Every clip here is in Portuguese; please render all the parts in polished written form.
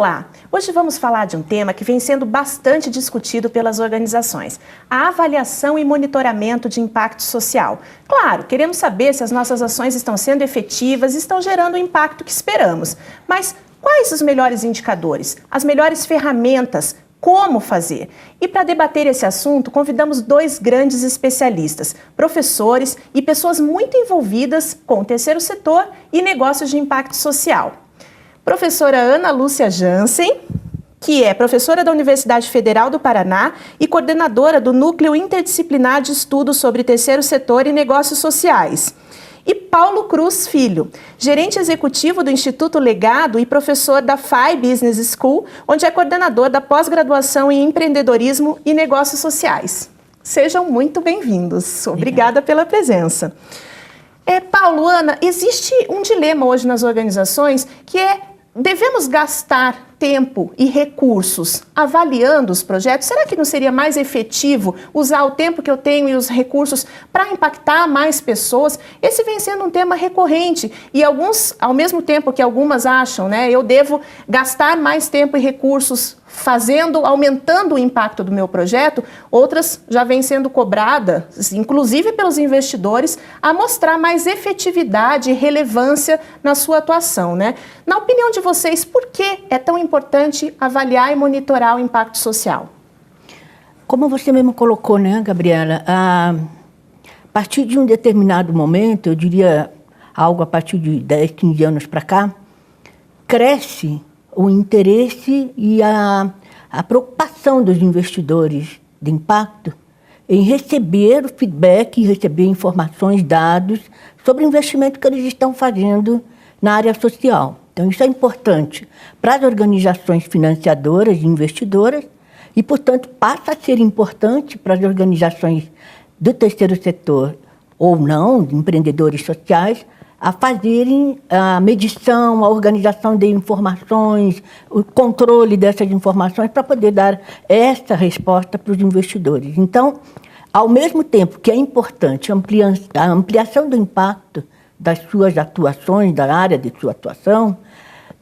Olá! Hoje vamos falar de um tema que vem sendo bastante discutido pelas organizações: a avaliação e monitoramento de impacto social. Claro, queremos saber se as nossas ações estão sendo efetivas e estão gerando o impacto que esperamos. Mas quais os melhores indicadores, as melhores ferramentas? Como fazer? E para debater esse assunto, convidamos dois grandes especialistas, professores e pessoas muito envolvidas com o terceiro setor e negócios de impacto social. Professora Ana Lúcia Jansen, que é professora da Universidade Federal do Paraná e coordenadora do Núcleo Interdisciplinar de Estudos sobre Terceiro Setor e Negócios Sociais. E Paulo Cruz Filho, gerente executivo do Instituto Legado e professor da FAI Business School, onde é coordenador da pós-graduação em empreendedorismo e negócios sociais. Sejam muito bem-vindos. Obrigada pela presença. Paulo, Ana, existe um dilema hoje nas organizações que devemos gastar tempo e recursos avaliando os projetos? Será que não seria mais efetivo usar o tempo que eu tenho e os recursos para impactar mais pessoas? Esse vem sendo um tema recorrente e alguns, ao mesmo tempo que algumas acham, eu devo gastar mais tempo e recursos aumentando o impacto do meu projeto, outras já vêm sendo cobradas, inclusive pelos investidores, a mostrar mais efetividade e relevância na sua atuação, Na opinião de vocês, por que é tão importante avaliar e monitorar o impacto social? Como você mesmo colocou, Gabriela, a partir de um determinado momento, eu diria algo a partir de 10, 15 anos para cá, cresce o interesse e a preocupação dos investidores de impacto em receber o feedback, receber informações, dados sobre o investimento que eles estão fazendo na área social. Então, isso é importante para as organizações financiadoras e investidoras e, portanto, passa a ser importante para as organizações do terceiro setor ou não, de empreendedores sociais, a fazerem a medição, a organização de informações, o controle dessas informações para poder dar essa resposta para os investidores. Então, ao mesmo tempo que é importante a ampliação do impacto das suas atuações, da área de sua atuação,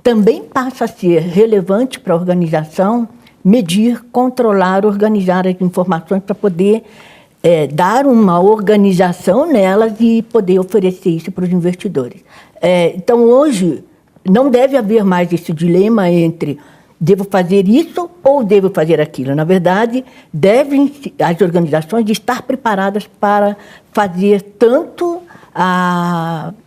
também passa a ser relevante para a organização medir, controlar, organizar as informações para poder dar uma organização nelas e poder oferecer isso para os investidores. Então, hoje, não deve haver mais esse dilema entre devo fazer isso ou devo fazer aquilo. Na verdade, devem as organizações estar preparadas para fazer tanto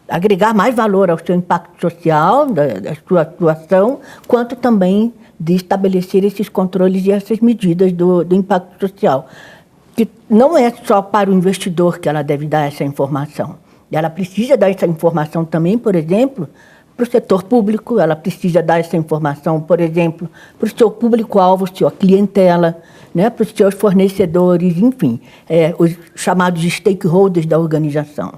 agregar mais valor ao seu impacto social, da sua atuação, quanto também de estabelecer esses controles e essas medidas do impacto social. Que não é só para o investidor que ela deve dar essa informação. Ela precisa dar essa informação também, por exemplo, para o setor público, ela precisa dar essa informação, por exemplo, para o seu público-alvo, sua clientela, para os seus fornecedores, enfim, os chamados stakeholders da organização.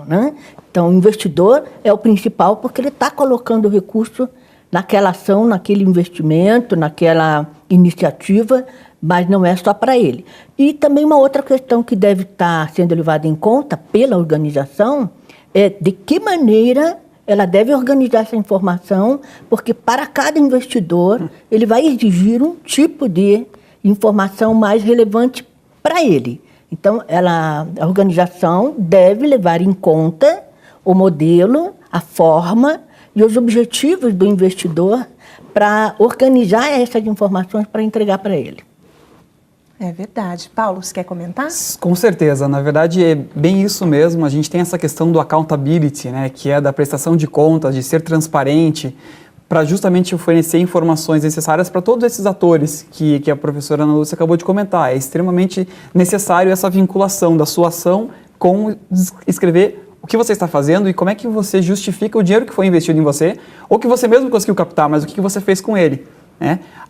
Então, o investidor é o principal porque ele está colocando o recurso naquela ação, naquele investimento, naquela iniciativa, mas não é só para ele. E também uma outra questão que deve estar sendo levada em conta pela organização é de que maneira ela deve organizar essa informação, porque para cada investidor ele vai exigir um tipo de informação mais relevante para ele. Então, a organização deve levar em conta o modelo, a forma e os objetivos do investidor para organizar essas informações para entregar para ele. É verdade. Paulo, você quer comentar? Com certeza. Na verdade, é bem isso mesmo. A gente tem essa questão do accountability, que é da prestação de contas, de ser transparente, para justamente fornecer informações necessárias para todos esses atores que a professora Ana Lúcia acabou de comentar. É extremamente necessário essa vinculação da sua ação com escrever o que você está fazendo e como é que você justifica o dinheiro que foi investido em você, ou que você mesmo conseguiu captar, mas o que você fez com ele.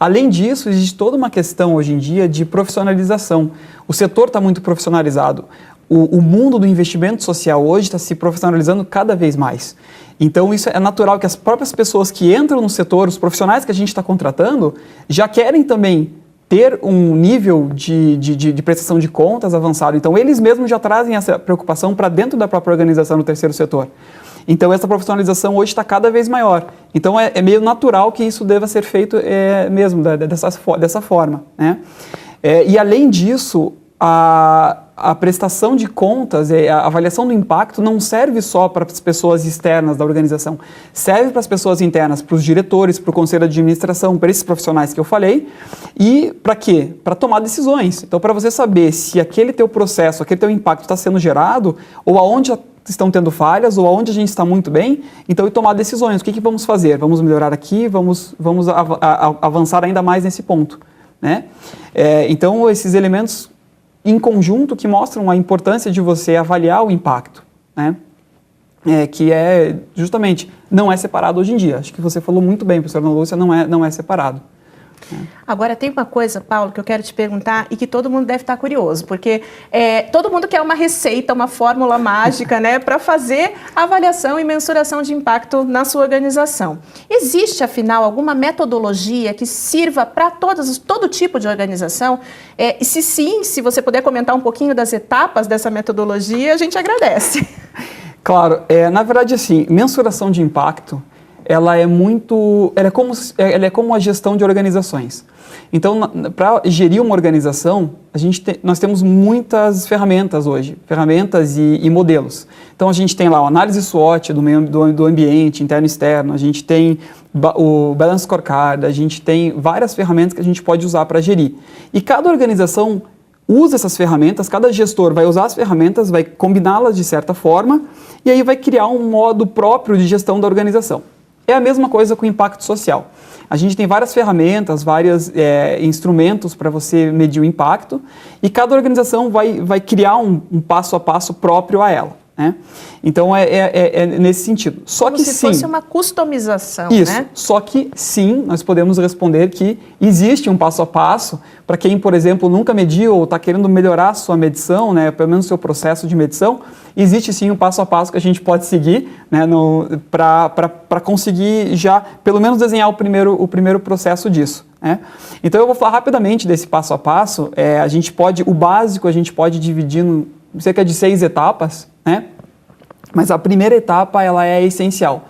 Além disso, existe toda uma questão hoje em dia de profissionalização. O setor está muito profissionalizado. O mundo do investimento social hoje está se profissionalizando cada vez mais. Então, isso é natural que as próprias pessoas que entram no setor, os profissionais que a gente está contratando, já querem também ter um nível de prestação de contas avançado. Então, eles mesmos já trazem essa preocupação para dentro da própria organização do terceiro setor. Então, essa profissionalização hoje está cada vez maior. Então, é meio natural que isso deva ser feito mesmo dessa forma, né? E, além disso, a prestação de contas, a avaliação do impacto não serve só para as pessoas externas da organização, serve para as pessoas internas, para os diretores, para o conselho de administração, para esses profissionais que eu falei. E para quê? Para tomar decisões. Então, para você saber se aquele teu processo, aquele teu impacto está sendo gerado, ou aonde estão tendo falhas, ou aonde a gente está muito bem, então, e tomar decisões. O que vamos fazer? Vamos melhorar aqui, vamos avançar ainda mais nesse ponto, né? Então, esses elementos em conjunto que mostram a importância de você avaliar o impacto, né? Que justamente não é separado hoje em dia. Acho que você falou muito bem, professora Ana Lúcia, não é separado. Agora, tem uma coisa, Paulo, que eu quero te perguntar e que todo mundo deve estar curioso, porque todo mundo quer uma receita, uma fórmula mágica, né, para fazer avaliação e mensuração de impacto na sua organização. Existe, afinal, alguma metodologia que sirva para todo tipo de organização? E se sim, se você puder comentar um pouquinho das etapas dessa metodologia, a gente agradece. Claro, na verdade, assim, mensuração de impacto, ela é como a gestão de organizações. Então, para gerir uma organização, nós temos muitas ferramentas hoje, ferramentas e modelos. Então, a gente tem lá a análise SWOT do ambiente, interno e externo, a gente tem o Balance Scorecard, a gente tem várias ferramentas que a gente pode usar para gerir. E cada organização usa essas ferramentas, cada gestor vai usar as ferramentas, vai combiná-las de certa forma, e aí vai criar um modo próprio de gestão da organização. É a mesma coisa com o impacto social. A gente tem várias ferramentas, vários instrumentos para você medir o impacto, e cada organização vai criar um passo a passo próprio a ela, né? Então, é nesse sentido. Só como que se sim, fosse uma customização, isso, né? Só que sim, nós podemos responder que existe um passo a passo para quem, por exemplo, nunca mediu ou está querendo melhorar a sua medição, né, pelo menos o seu processo de medição. Existe sim um passo a passo que a gente pode seguir, né, para conseguir já, pelo menos, desenhar o primeiro processo disso, né? Então, eu vou falar rapidamente desse passo a passo. O básico a gente pode dividir em cerca de 6 etapas, né? Mas a primeira etapa, ela é essencial,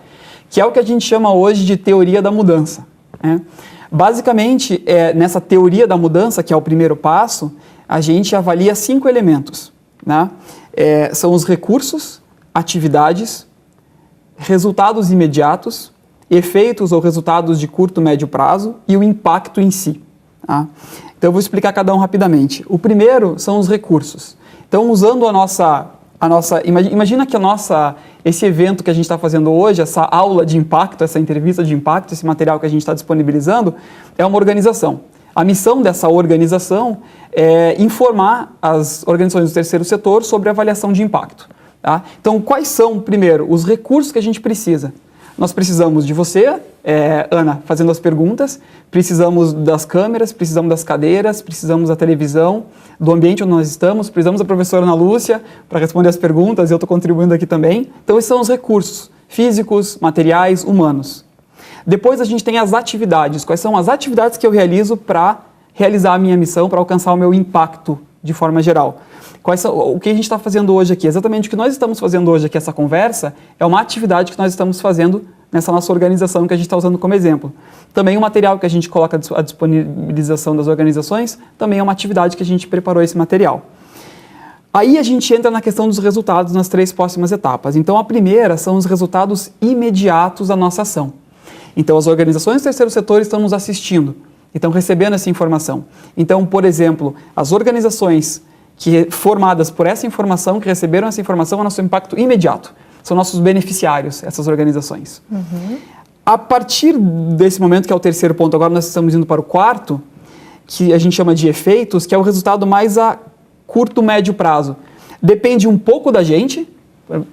que é o que a gente chama hoje de teoria da mudança, né? Basicamente, nessa teoria da mudança, que é o primeiro passo, a gente avalia 5 elementos, né? São os recursos, atividades, resultados imediatos, efeitos ou resultados de curto e médio prazo e o impacto em si, tá? Então, eu vou explicar cada um rapidamente. O primeiro são os recursos. Então, usando imagina que esse evento que a gente está fazendo hoje, essa aula de impacto, essa entrevista de impacto, esse material que a gente está disponibilizando, é uma organização. A missão dessa organização é informar as organizações do terceiro setor sobre a avaliação de impacto, tá? Então, quais são, primeiro, os recursos que a gente precisa? Nós precisamos de você, Ana, fazendo as perguntas, precisamos das câmeras, precisamos das cadeiras, precisamos da televisão, do ambiente onde nós estamos, precisamos da professora Ana Lúcia para responder as perguntas, e eu estou contribuindo aqui também. Então, esses são os recursos físicos, materiais, humanos. Depois a gente tem as atividades. Quais são as atividades que eu realizo para realizar a minha missão, para alcançar o meu impacto de forma geral? O que a gente está fazendo hoje aqui? Exatamente o que nós estamos fazendo hoje aqui, essa conversa, é uma atividade que nós estamos fazendo nessa nossa organização que a gente está usando como exemplo. Também o material que a gente coloca à disponibilização das organizações, também é uma atividade que a gente preparou esse material. Aí a gente entra na questão dos resultados nas 3 próximas etapas. Então, a primeira são os resultados imediatos da nossa ação. Então, as organizações do terceiro setor estão nos assistindo, estão recebendo essa informação. Então, por exemplo, as organizações formadas por essa informação, que receberam essa informação, é nosso impacto imediato. São nossos beneficiários, essas organizações. Uhum. A partir desse momento, que é o terceiro ponto, agora nós estamos indo para o quarto, que a gente chama de efeitos, que é o resultado mais a curto, médio prazo. Depende um pouco da gente,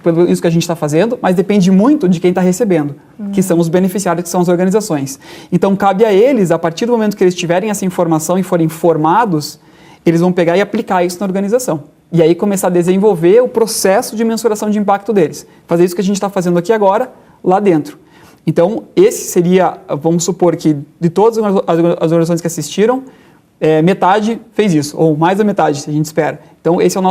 pelo isso que a gente está fazendo, mas depende muito de quem está recebendo, que são os beneficiários, que são as organizações. Então, cabe a eles, a partir do momento que eles tiverem essa informação e forem formados, eles vão pegar e aplicar isso na organização. E aí começar a desenvolver o processo de mensuração de impacto deles. Fazer isso que a gente está fazendo aqui agora, lá dentro. Então, esse seria, vamos supor que de todas as organizações que assistiram, metade fez isso, ou mais da metade, se a gente espera. Então, esse é o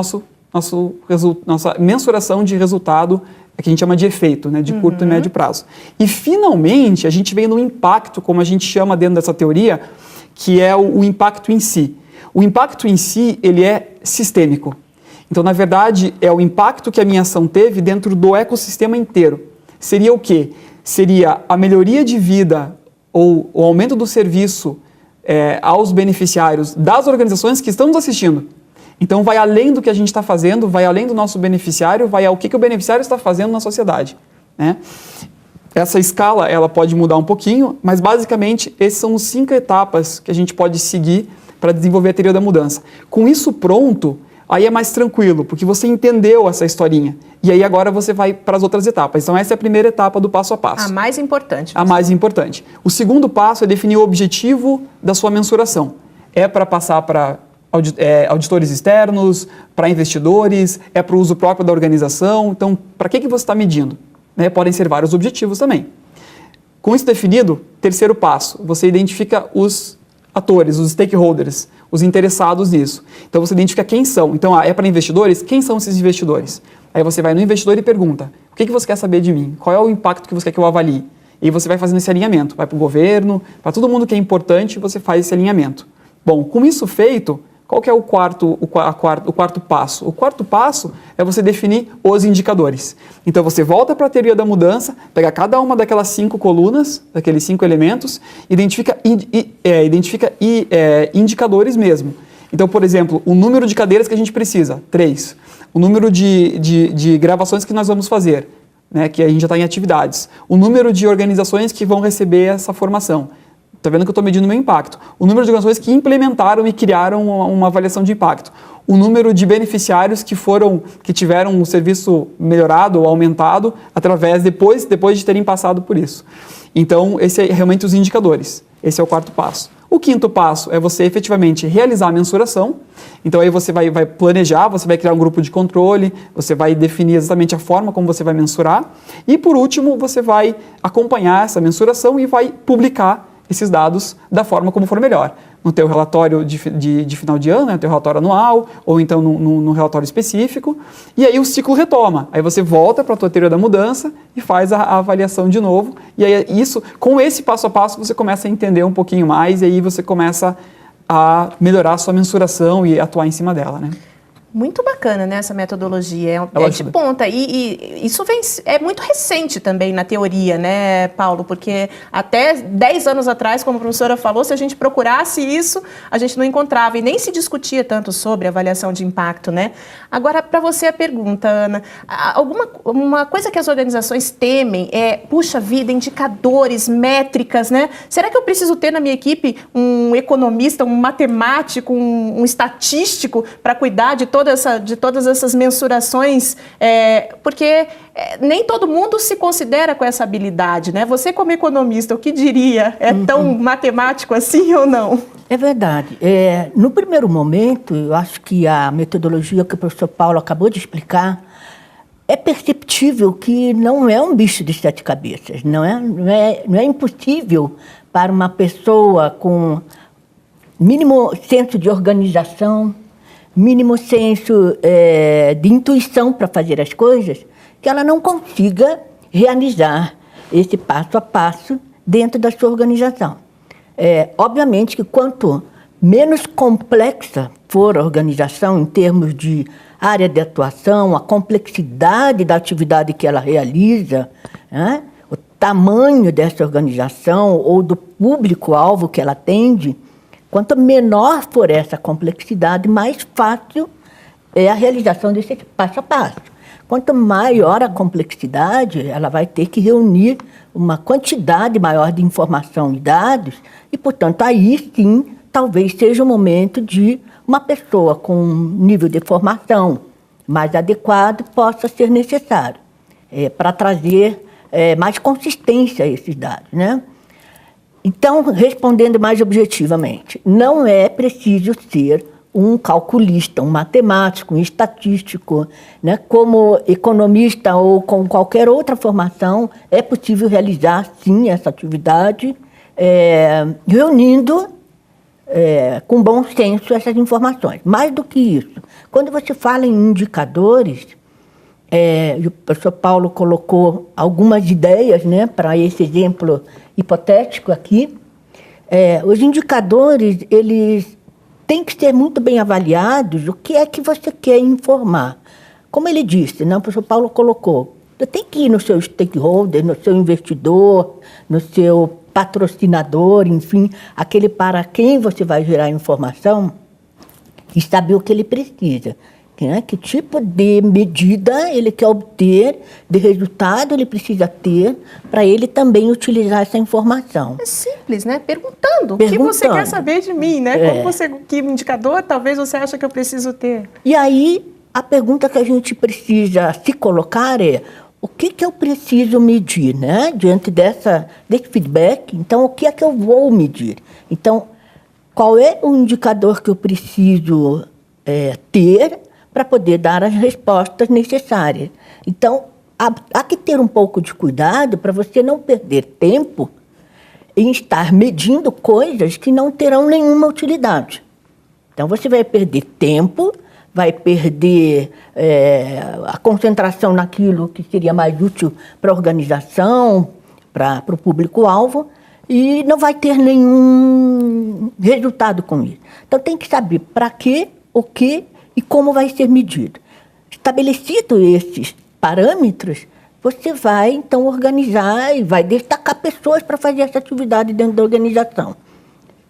nossa mensuração de resultado que a gente chama de efeito, né, de curto e médio prazo. E, finalmente, a gente vem no impacto, como a gente chama dentro dessa teoria, que é o impacto em si. O impacto em si, ele é sistêmico. Então, na verdade, é o impacto que a minha ação teve dentro do ecossistema inteiro. Seria o quê? Seria a melhoria de vida ou o aumento do serviço aos beneficiários das organizações que estão nos assistindo. Então, vai além do que a gente está fazendo, vai além do nosso beneficiário, vai ao que o beneficiário está fazendo na sociedade, né? Essa escala, ela pode mudar um pouquinho, mas, basicamente, essas são as 5 etapas que a gente pode seguir para desenvolver a teoria da mudança. Com isso pronto, aí é mais tranquilo, porque você entendeu essa historinha. E aí agora você vai para as outras etapas. Então essa é a primeira etapa do passo a passo. A mais importante. A mais importante. O segundo passo é definir o objetivo da sua mensuração. É para passar para auditores externos, para investidores, é para o uso próprio da organização. Então, para que você está medindo? Né? Podem ser vários objetivos também. Com isso definido, terceiro passo, você identifica os atores, os stakeholders, os interessados nisso. Então, você identifica quem são. Então, é para investidores? Quem são esses investidores? Aí você vai no investidor e pergunta, o que você quer saber de mim? Qual é o impacto que você quer que eu avalie? E você vai fazendo esse alinhamento. Vai para o governo, para todo mundo que é importante, você faz esse alinhamento. Bom, com isso feito, qual que é o quarto passo? O quarto passo é você definir os indicadores. Então, você volta para a teoria da mudança, pega cada uma daquelas 5 colunas, daqueles 5 elementos, identifica indicadores mesmo. Então, por exemplo, o número de cadeiras que a gente precisa, 3. O número de gravações que nós vamos fazer, né, que a gente já está em atividades. O número de organizações que vão receber essa formação. Está vendo que eu estou medindo o meu impacto. O número de organizações que implementaram e criaram uma avaliação de impacto. O número de beneficiários que tiveram um serviço melhorado ou aumentado depois de terem passado por isso. Então, esse é realmente os indicadores. Esse é o quarto passo. O quinto passo é você efetivamente realizar a mensuração. Então, aí você vai planejar, você vai criar um grupo de controle, você vai definir exatamente a forma como você vai mensurar. E, por último, você vai acompanhar essa mensuração e vai publicar esses dados da forma como for melhor. No teu relatório de final de ano, no teu relatório anual, ou então no relatório específico, e aí o ciclo retoma. Aí você volta para a tua teoria da mudança e faz a avaliação de novo, e aí com esse passo a passo, você começa a entender um pouquinho mais, e aí você começa a melhorar a sua mensuração e atuar em cima dela, né? Muito bacana, né, essa metodologia, é de ponta, e isso é muito recente também na teoria, né, Paulo, porque até 10 anos atrás, como a professora falou, se a gente procurasse isso, a gente não encontrava e nem se discutia tanto sobre avaliação de impacto, né? Agora, para você a pergunta, Ana, uma coisa que as organizações temem é, puxa vida, indicadores, métricas, né? Será que eu preciso ter na minha equipe um economista, um matemático, um estatístico para cuidar de todas essas mensurações, porque nem todo mundo se considera com essa habilidade, né? Você como economista, o que diria? É tão matemático assim ou não? É verdade. No primeiro momento, eu acho que a metodologia que o professor Paulo acabou de explicar é perceptível que não é um bicho de 7 cabeças, não é impossível para uma pessoa com mínimo senso de organização, mínimo senso de intuição para fazer as coisas, que ela não consiga realizar esse passo a passo dentro da sua organização. Obviamente que quanto menos complexa for a organização em termos de área de atuação, a complexidade da atividade que ela realiza, né, o tamanho dessa organização ou do público-alvo que ela atende, quanto menor for essa complexidade, mais fácil é a realização desse passo a passo. Quanto maior a complexidade, ela vai ter que reunir uma quantidade maior de informação e dados, e, portanto, aí sim, talvez seja o momento de uma pessoa com um nível de formação mais adequado possa ser necessário para trazer mais consistência a esses dados, né? Então, respondendo mais objetivamente, não é preciso ser um calculista, um matemático, um estatístico, né? Como economista ou com qualquer outra formação, é possível realizar, sim, essa atividade, reunindo com bom senso essas informações. Mais do que isso, quando você fala em indicadores, E o professor Paulo colocou algumas ideias, né, para esse exemplo hipotético aqui. Os indicadores, eles têm que ser muito bem avaliados o que é que você quer informar. Como ele disse, né, o professor Paulo colocou, você tem que ir no seu stakeholder, no seu investidor, no seu patrocinador, enfim, aquele para quem você vai gerar informação e saber o que ele precisa. Né? Que tipo de medida ele quer obter, de resultado ele precisa ter, para ele também utilizar essa informação. É simples, né? Perguntando. O que você quer saber de mim, né? Que indicador talvez você acha que eu preciso ter? E aí, a pergunta que a gente precisa se colocar é: o que eu preciso medir, né? Diante desse feedback, então, o que é que eu vou medir? Então, qual é o indicador que eu preciso ter para poder dar as respostas necessárias? Então, há que ter um pouco de cuidado para você não perder tempo em estar medindo coisas que não terão nenhuma utilidade. Então, você vai perder tempo, vai perder a concentração naquilo que seria mais útil para a organização, para o público-alvo, e não vai ter nenhum resultado com isso. Então, tem que saber para quê, o que e como vai ser medido. Estabelecido esses parâmetros, você vai, então, organizar e vai destacar pessoas para fazer essa atividade dentro da organização,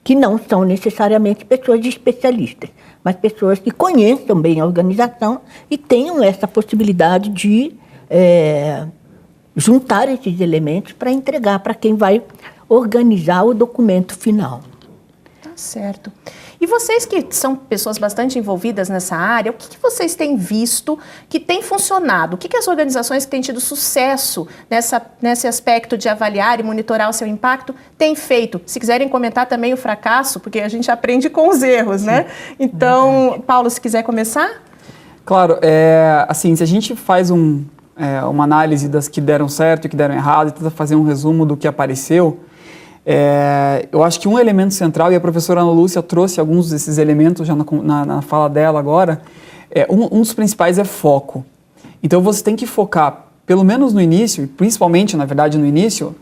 que não são necessariamente pessoas especialistas, mas pessoas que conheçam bem a organização e tenham essa possibilidade de juntar esses elementos para entregar para quem vai organizar o documento final. Tá certo. E vocês que são pessoas bastante envolvidas nessa área, o que vocês têm visto que tem funcionado? O que as organizações que têm tido sucesso nesse aspecto de avaliar e monitorar o seu impacto têm feito? Se quiserem comentar também o fracasso, porque a gente aprende com os erros, né? Então, Paulo, se quiser começar? Claro, assim, se a gente faz uma análise das que deram certo e que deram errado e tenta fazer um resumo do que apareceu, eu acho que um elemento central, e a professora Ana Lúcia trouxe alguns desses elementos já na fala dela agora, um dos principais é foco. Então você tem que focar, pelo menos no início, e principalmente, na verdade, no início,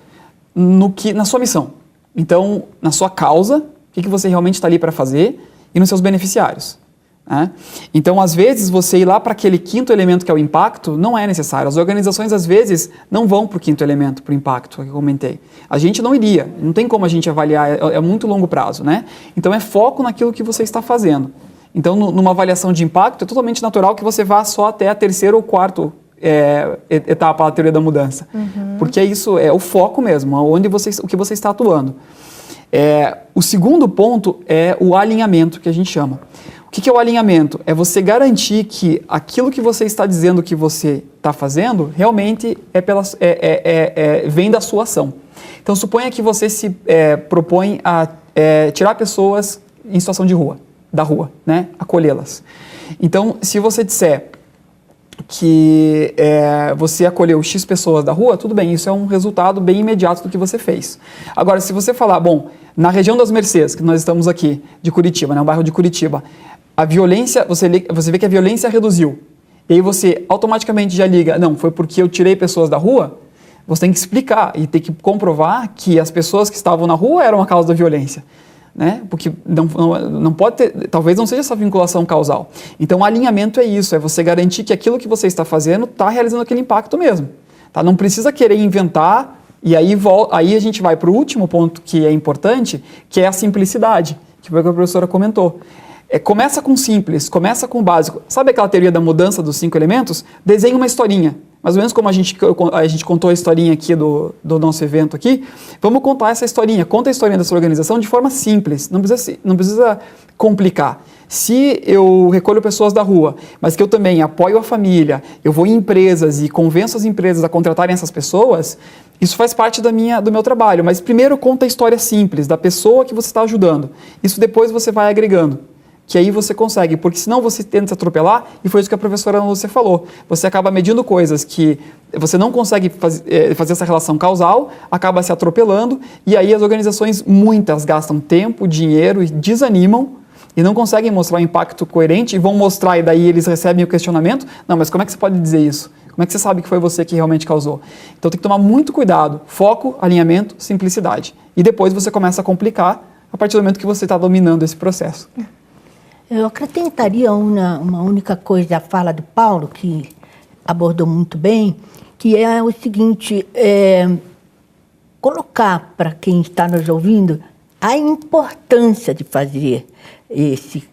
na sua missão. Então, na sua causa, o que você realmente está ali para fazer, e nos seus beneficiários. Né? Então, às vezes, você ir lá para aquele quinto elemento que é o impacto, não é necessário. As organizações, às vezes, não vão para o quinto elemento, para o impacto que eu comentei. A gente não iria, não tem como a gente avaliar, é muito longo prazo, né? Então, é foco naquilo que você está fazendo. Então, numa avaliação de impacto, é totalmente natural que você vá só até a terceira ou quarta etapa da teoria da mudança. Porque isso é o foco mesmo, o que você está atuando. O segundo ponto é o alinhamento, que a gente chama. O que é o alinhamento? É você garantir que aquilo que você está dizendo que você está fazendo realmente vem da sua ação. Então, suponha que você se propõe a tirar pessoas em situação da rua, né? Acolhê-las. Então, se você disser que você acolheu X pessoas da rua, tudo bem, isso é um resultado bem imediato do que você fez. Agora, se você falar, bom, na região das Mercês, que nós estamos aqui, de Curitiba, né, o bairro de Curitiba, a violência, você vê que a violência reduziu, e aí você automaticamente já liga, não, foi porque eu tirei pessoas da rua, você tem que explicar e tem que comprovar que as pessoas que estavam na rua eram a causa da violência. Né? Porque não pode ter, talvez não seja essa vinculação causal. Então, o alinhamento é isso, é você garantir que aquilo que você está fazendo está realizando aquele impacto mesmo. Tá? Não precisa querer inventar, e aí a gente vai para o último ponto que é importante, que é a simplicidade, que foi o que a professora comentou. Começa com simples, começa com o básico. Sabe aquela teoria da mudança dos 5 elementos? Desenha uma historinha. Mais ou menos como a gente contou a historinha aqui do nosso evento aqui, vamos contar essa historinha. Conta a historinha dessa organização de forma simples, não precisa complicar. Se eu recolho pessoas da rua, mas que eu também apoio a família, eu vou em empresas e convenço as empresas a contratarem essas pessoas, isso faz parte do meu trabalho. Mas primeiro conta a história simples da pessoa que você está ajudando. Isso depois você vai agregando. Que aí você consegue, porque senão você tenta se atropelar, e foi isso que a professora Ana Lúcia falou. Você acaba medindo coisas que você não consegue fazer essa relação causal, acaba se atropelando, e aí as organizações, muitas, gastam tempo, dinheiro e desanimam, e não conseguem mostrar um impacto coerente, e vão mostrar, e daí eles recebem o questionamento, não, mas como é que você pode dizer isso? Como é que você sabe que foi você que realmente causou? Então tem que tomar muito cuidado. Foco, alinhamento, simplicidade. E depois você começa a complicar a partir do momento que você está dominando esse processo. Eu acrescentaria uma única coisa à fala do Paulo, que abordou muito bem, que é o seguinte, colocar para quem está nos ouvindo a importância de fazer esses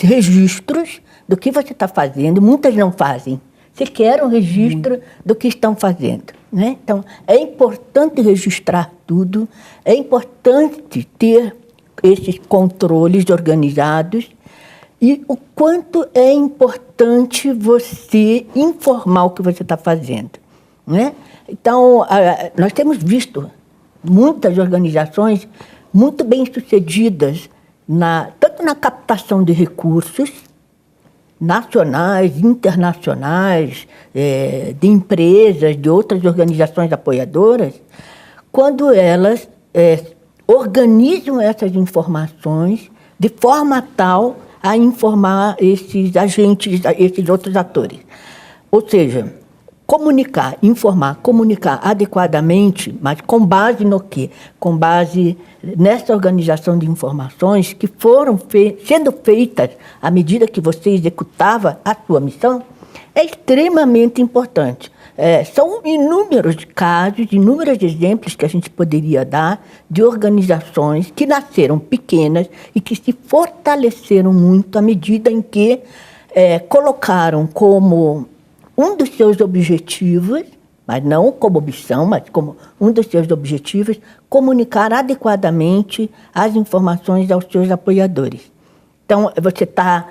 registros do que você está fazendo. Muitas não fazem, sequer um registro do que estão fazendo, né? Então, é importante registrar tudo, é importante ter esses controles organizados e o quanto é importante você informar o que você está fazendo, né? Então, nós temos visto muitas organizações muito bem-sucedidas, tanto na captação de recursos nacionais, internacionais, de empresas, de outras organizações apoiadoras, quando elas organizam essas informações de forma tal a informar esses agentes, esses outros atores. Ou seja, comunicar adequadamente, mas com base no quê? Com base nessa organização de informações que foram sendo feitas à medida que você executava a sua missão, é extremamente importante. São inúmeros casos, inúmeros exemplos que a gente poderia dar de organizações que nasceram pequenas e que se fortaleceram muito à medida em que colocaram como um dos seus objetivos, mas não como opção, mas como um dos seus objetivos, comunicar adequadamente as informações aos seus apoiadores. Então, você está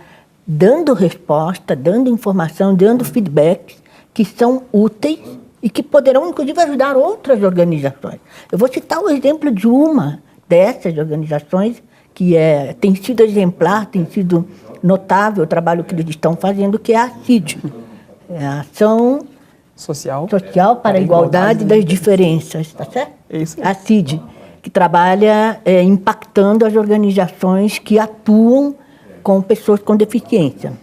dando resposta, dando informação, dando feedbacks que são úteis e que poderão, inclusive, ajudar outras organizações. Eu vou citar o exemplo de uma dessas organizações que tem sido exemplar, tem sido notável o trabalho que eles estão fazendo, que é a CID. A Ação Social para a Igualdade das Diferenças, tá certo? É isso aí. A CID, que trabalha impactando as organizações que atuam com pessoas com deficiência.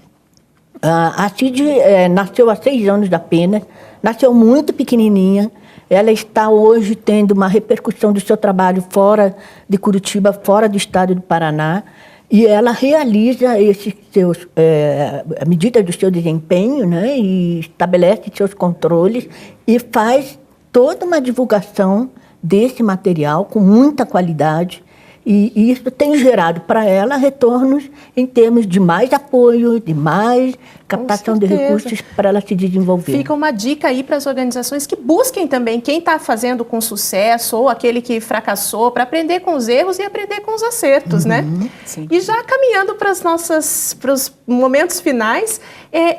A CID nasceu há 6 anos apenas, nasceu muito pequenininha. Ela está hoje tendo uma repercussão do seu trabalho fora de Curitiba, fora do estado do Paraná, e ela realiza a medida do seu desempenho, né, e estabelece seus controles e faz toda uma divulgação desse material com muita qualidade. E isso tem gerado para ela retornos em termos de mais apoio, de mais captação de recursos para ela se desenvolver. Fica uma dica aí para as organizações que busquem também quem está fazendo com sucesso ou aquele que fracassou, para aprender com os erros e aprender com os acertos, né? Sim. E já caminhando para os momentos finais,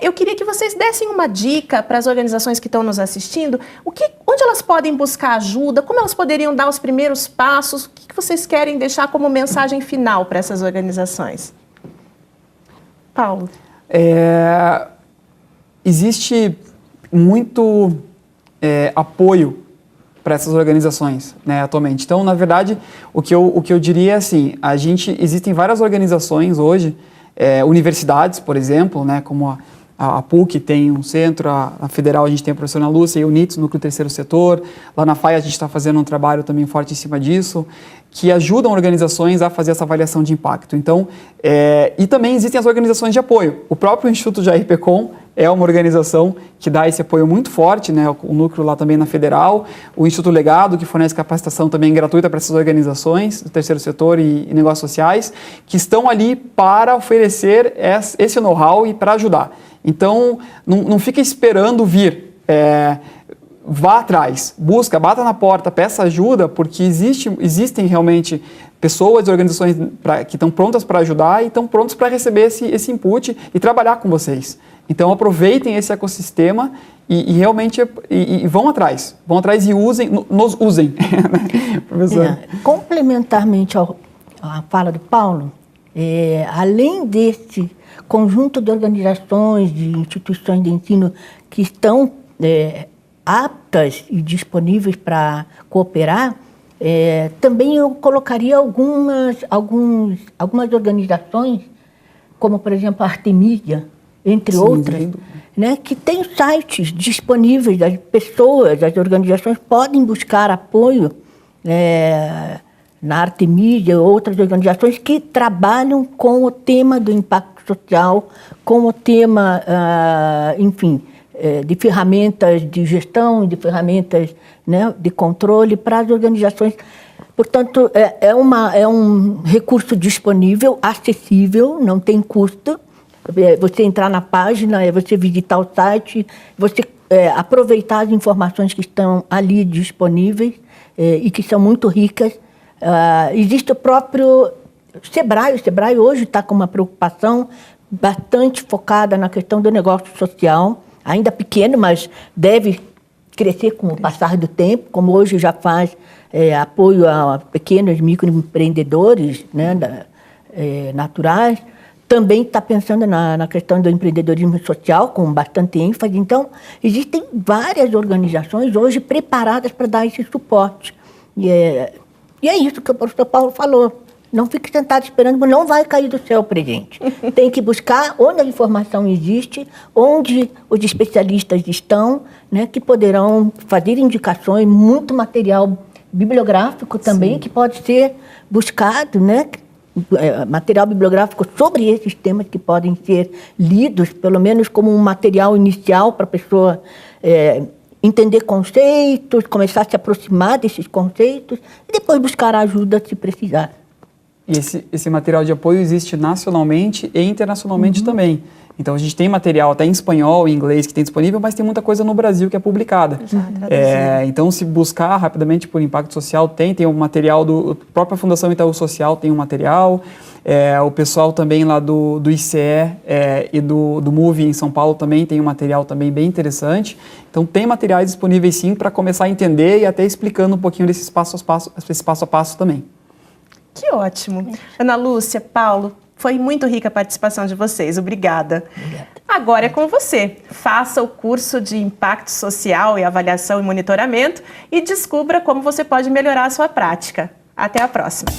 eu queria que vocês dessem uma dica para as organizações que estão nos assistindo, onde elas podem buscar ajuda, como elas poderiam dar os primeiros passos, o que vocês querem deixar como mensagem final para essas organizações? Paulo. Existe muito apoio para essas organizações, né, atualmente. Então, na verdade, o que eu diria é assim, existem várias organizações hoje, universidades, por exemplo, né, como a PUC tem um centro, a Federal a gente tem a professora Ana Lúcia e o NITS, Núcleo Terceiro Setor. Lá na FAI a gente está fazendo um trabalho também forte em cima disso, que ajudam organizações a fazer essa avaliação de impacto. Então, e também existem as organizações de apoio. O próprio Instituto Jair Pecon é uma organização que dá esse apoio muito forte, né? O núcleo lá também na Federal, o Instituto Legado, que fornece capacitação também gratuita para essas organizações do terceiro setor e negócios sociais, que estão ali para oferecer esse know-how e para ajudar. Então, não fica esperando vir, vá atrás, busca, bata na porta, peça ajuda, porque existem realmente pessoas e organizações que estão prontas para ajudar e estão prontas para receber esse input e trabalhar com vocês. Então, aproveitem esse ecossistema e realmente vão atrás e nos usem. Professor. Complementarmente à fala do Paulo, além desse conjunto de organizações, de instituições de ensino que estão aptas e disponíveis para cooperar, também eu colocaria algumas organizações, como, por exemplo, a Artemisia, entre outras, né, que tem sites disponíveis, as pessoas, as organizações podem buscar apoio na Artemídia, outras organizações que trabalham com o tema do impacto social, com o tema, enfim, de ferramentas de gestão, de ferramentas, né, de controle para as organizações. Portanto, é um recurso disponível, acessível, não tem custo. Você entrar na página, você visitar o site, você aproveitar as informações que estão ali disponíveis e que são muito ricas. Existe o próprio Sebrae. O Sebrae hoje está com uma preocupação bastante focada na questão do negócio social, ainda pequeno, mas deve crescer com o passar do tempo, como hoje já faz apoio a pequenos microempreendedores, né, naturais. Também está pensando na questão do empreendedorismo social, com bastante ênfase. Então, existem várias organizações hoje preparadas para dar esse suporte. E é isso que o professor Paulo falou. Não fique sentado esperando, não vai cair do céu o presente. Tem que buscar onde a informação existe, onde os especialistas estão, né, que poderão fazer indicações, muito material bibliográfico também, sim, que pode ser buscado, né, material bibliográfico sobre esses temas que podem ser lidos, pelo menos como um material inicial para a pessoa entender conceitos, começar a se aproximar desses conceitos e depois buscar ajuda se precisar. E esse material de apoio existe nacionalmente e internacionalmente também. Então, a gente tem material até em espanhol, em inglês, que tem disponível, mas tem muita coisa no Brasil que é publicada. Então, se buscar rapidamente por impacto social, tem um material a própria Fundação Itaú Social tem um material, o pessoal também lá do ICE e do MUVI em São Paulo também tem um material também bem interessante. Então, tem materiais disponíveis sim para começar a entender e até explicando um pouquinho desse passo a passo também. Que ótimo. Ana Lúcia, Paulo, foi muito rica a participação de vocês. Obrigada. Agora é com você. Faça o curso de Impacto Social e Avaliação e Monitoramento e descubra como você pode melhorar a sua prática. Até a próxima.